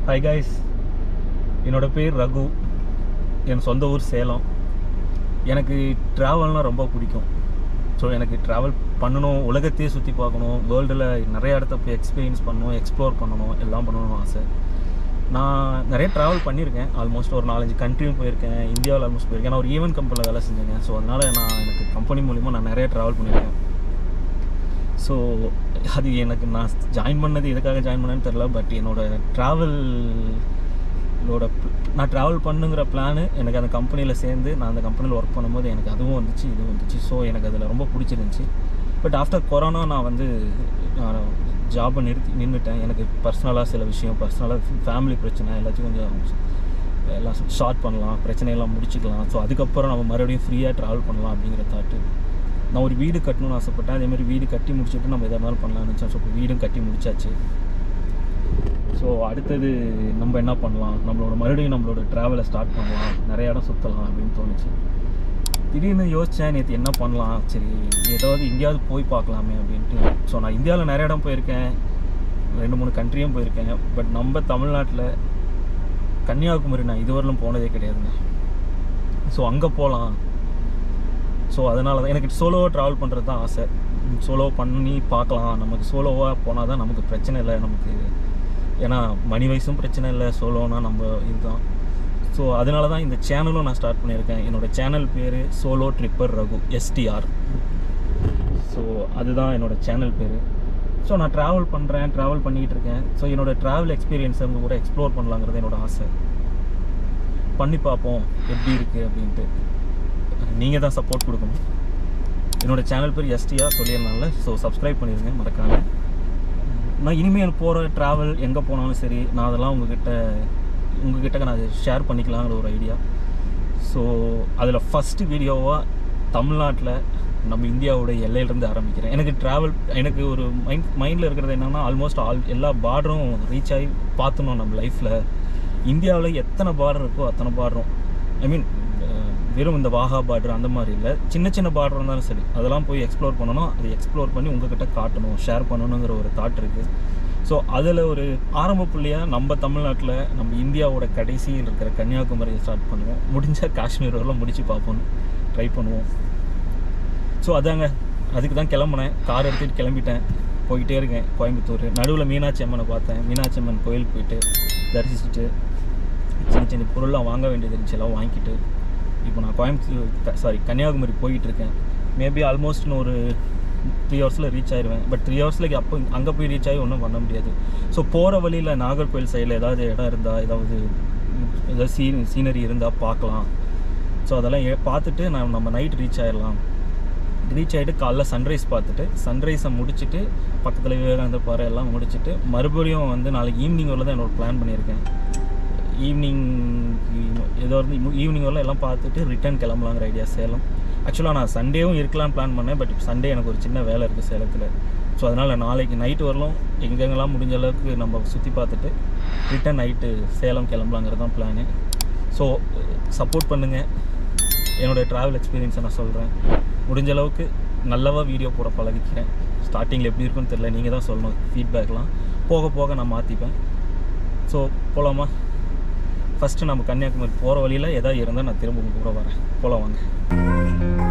Hi guys, என்னோடய பேர் ரகு. என் சொந்த ஊர் சேலம். எனக்கு ட்ராவல்னால் ரொம்ப பிடிக்கும். ஸோ எனக்கு ட்ராவல் பண்ணணும், உலகத்தையே சுற்றி பார்க்கணும், வேர்ல்டில் நிறைய இடத்த போய் எக்ஸ்பீரியன்ஸ் பண்ணணும், எக்ஸ்ப்ளோர் பண்ணணும், எல்லாம் பண்ணணும்னு ஆசை. நான் நிறைய ட்ராவல் பண்ணியிருக்கேன். ஆல்மோஸ்ட் ஒரு 4-5 கண்ட்ரியும் போயிருக்கேன். இந்தியாவில் ஆல்மோஸ்ட் போயிருக்கேன். நான் ஒரு ஈவென்ட் கம்பெனியில் வேலை செஞ்சேங்க. ஸோ அதனால் எனக்கு கம்பெனி மூலிமா நான் நிறைய ட்ராவல் பண்ணியிருக்கேன். ஸோ அது எனக்கு நான் ஜாயின் பண்ணது எதுக்காக ஜாயின் பண்ணேன்னு தெரில. பட் நான் ட்ராவல் பண்ணுங்கிற பிளானு எனக்கு அந்த கம்பெனியில் சேர்ந்து நான் அந்த கம்பெனியில் ஒர்க் பண்ணும்போது எனக்கு அதுவும் வந்துச்சு, இதுவும் வந்துச்சு. ஸோ எனக்கு அதில் ரொம்ப பிடிச்சிருந்துச்சி. பட் ஆஃப்டர் கொரோனா நான் ஜாபை நின்றுட்டேன். எனக்கு பர்சனலாக சில விஷயம், ஃபேமிலி பிரச்சனை எல்லாத்தையும் கொஞ்சம் எல்லாம் ஷார்ட் பண்ணலாம், பிரச்சனையெல்லாம் முடிச்சுக்கலாம். ஸோ அதுக்கப்புறம் நம்ம மறுபடியும் ஃப்ரீயாக ட்ராவல் பண்ணலாம் அப்படிங்கிற தாட்டு. நான் ஒரு வீடு கட்டணும்னு ஆசைப்பட்டேன். அதேமாதிரி வீடு கட்டி முடிச்சுட்டு நம்ம எதாக இருந்தாலும் பண்ணலாம்னு நினச்சேன். ஸோ இப்போ வீடும் கட்டி முடிச்சாச்சு. ஸோ அடுத்தது நம்ம என்ன பண்ணலாம், மறுபடியும் நம்மளோட ட்ராவலை ஸ்டார்ட் பண்ணலாம், நிறைய இடம் சுற்றலாம் அப்படின்னு தோணுச்சு. திடீர்னு யோசித்தேன், நேற்று என்ன பண்ணலாம், சரி ஏதாவது எங்கேயாவது போய் பார்க்கலாமே அப்படின்ட்டு. ஸோ நான் இந்தியாவில் நிறைய இடம் போயிருக்கேன், 2-3 கண்ட்ரியும் போயிருக்கேன். பட் நம்ம தமிழ்நாட்டில் கன்னியாகுமரி நான் இதுவரையிலும் போனதே கிடையாதுங்க. ஸோ அங்கே போகலாம். ஸோ அதனால தான் எனக்கு சோலோவாக ட்ராவல் பண்ணுறது தான் ஆசை. சோலோவாக பண்ணி பார்க்கலாம். நமக்கு சோலோவாக போனால் தான் நமக்கு பிரச்சனை இல்லை. நமக்கு ஏன்னா மணி வயசும் பிரச்சனை இல்லை, சோலோனா நம்ம இதுதான். ஸோ அதனால தான் இந்த சேனலும் நான் ஸ்டார்ட் பண்ணியிருக்கேன். என்னோடய சேனல் பேர் solo tripper Raghu, STR. So அதுதான் என்னோடய சேனல் பேர். ஸோ நான் ட்ராவல் பண்ணிக்கிட்டு இருக்கேன். ஸோ என்னோடய ட்ராவல் எக்ஸ்பீரியன்ஸை அவங்க கூட எக்ஸ்ப்ளோர் பண்ணலாங்கிறது என்னோடய ஆசை. பண்ணி பார்ப்போம் எப்படி இருக்குது அப்படின்ட்டு. நீங்கள் தான் சப்போர்ட் கொடுக்கணும். என்னோடய சேனல் பேர் STR சொல்லியிருந்தால, ஸோ சப்ஸ்கிரைப் பண்ணிடுங்க மறக்காமல். நான் இனிமேல் போகிற ட்ராவல் எங்கே போனாலும் சரி, நான் அதெல்லாம் உங்ககிட்ட நான் ஷேர் பண்ணிக்கலாங்கிற ஒரு ஐடியா. ஸோ அதில் ஃபஸ்ட்டு வீடியோவாக தமிழ்நாட்டில் நம்ம இந்தியாவோட எல்லையிலேருந்து ஆரம்பிக்கிறேன். எனக்கு ஒரு மைண்டில் இருக்கிறது என்னென்னா, ஆல்மோஸ்ட் எல்லா பார்டரும் ரீச் ஆகி பார்த்துணும் நம்ம லைஃப்பில். இந்தியாவில் எத்தனை பார்டர் இருக்கோ அத்தனை பார்டரும், வெறும் இந்த வாகா பார்டர் அந்த மாதிரி இல்லை, சின்ன பார்டர் இருந்தாலும் சரி, அதெல்லாம் போய் எக்ஸ்ப்ளோர் பண்ணணும். அதை எக்ஸ்ப்ளோர் பண்ணி உங்கள்கிட்ட காட்டணும், ஷேர் பண்ணணுங்கிற ஒரு தாட் இருக்குது. ஸோ அதில் ஒரு ஆரம்ப புள்ளியாக நம்ம தமிழ்நாட்டில் நம்ம இந்தியாவோட கடைசியில் இருக்கிற கன்னியாகுமரியை ஸ்டார்ட் பண்ணுவோம். முடிஞ்சால் காஷ்மீர் வரலாம் முடித்து பார்ப்போம், ட்ரை பண்ணுவோம். ஸோ அதுக்கு தான் கிளம்புனேன். கார் எடுத்துகிட்டு கிளம்பிட்டேன், போய்கிட்டே இருக்கேன் கோயம்புத்தூர். நடுவில் மீனாட்சி அம்மனை பார்த்தேன். மீனாட்சி அம்மன் கோயிலுக்கு போயிட்டு தரிசிச்சுட்டு சின்ன பொருள்லாம் வாங்க வேண்டியது இருந்துச்சு, எல்லாம் வாங்கிட்டு இப்போ நான் கன்னியாகுமரி போயிட்டுருக்கேன். மேபி ஆல்மோஸ்ட் ஒரு 3 ஹவர்ஸில் ரீச் ஆயிடுவேன். பட் 3 ஹவர்ஸில் அங்கே போய் ரீச் ஆகி ஒன்றும் பண்ண முடியாது. ஸோ போகிற வழியில் நாகர்கோவில் சைடில் ஏதாவது இடம் இருந்தால், ஏதாவது சீனரி இருந்தால் பார்க்கலாம். ஸோ அதெல்லாம் பார்த்துட்டு நம்ம நைட் ரீச் ஆகிட்டு காலைல சன்ரைஸ் பார்த்துட்டு, சன்ரைஸை முடிச்சுட்டு பக்கத்தில் விவேகானந்த பாறை எல்லாம் முடிச்சுட்டு மறுபடியும் நாளைக்கு ஈவினிங் வரல தான் என்னோட பிளான் பண்ணியிருக்கேன். ஈவினிங் வரல எல்லாம் பார்த்துட்டு ரிட்டர்ன் கிளம்பலாங்கிற ஐடியா சேலம். ஆக்சுவலாக நான் சண்டேவும் இருக்கலாம்னு பிளான் பண்ணேன். பட் இப்போ சண்டே எனக்கு ஒரு சின்ன வேலை இருக்குது சேலத்தில். ஸோ அதனால் நாளைக்கு நைட்டு வரலும் எங்கெங்கெல்லாம் முடிஞ்ச அளவுக்கு நம்ம சுற்றி பார்த்துட்டு ரிட்டர்ன் நைட்டு சேலம் கிளம்பலாங்கிறது தான் பிளானு. ஸோ சப்போர்ட் பண்ணுங்கள். என்னோடய ட்ராவல் எக்ஸ்பீரியன்ஸை நான் சொல்கிறேன். முடிஞ்ச அளவுக்கு நல்லவா வீடியோ போட பழகிக்கிறேன். ஸ்டார்டிங்கில் எப்படி இருக்குன்னு தெரியல, நீங்கள் தான் சொல்லணும். ஃபீட்பேக்லாம் போக போக நான் மாற்றிப்பேன். ஸோ போகலாமா? ஃபஸ்ட்டு நம்ம கன்னியாகுமரி போகிற வழியில் எதாவது இருந்தால் நான் திரும்ப உங்கள் கூட வரேன். போகலாம் வாங்க.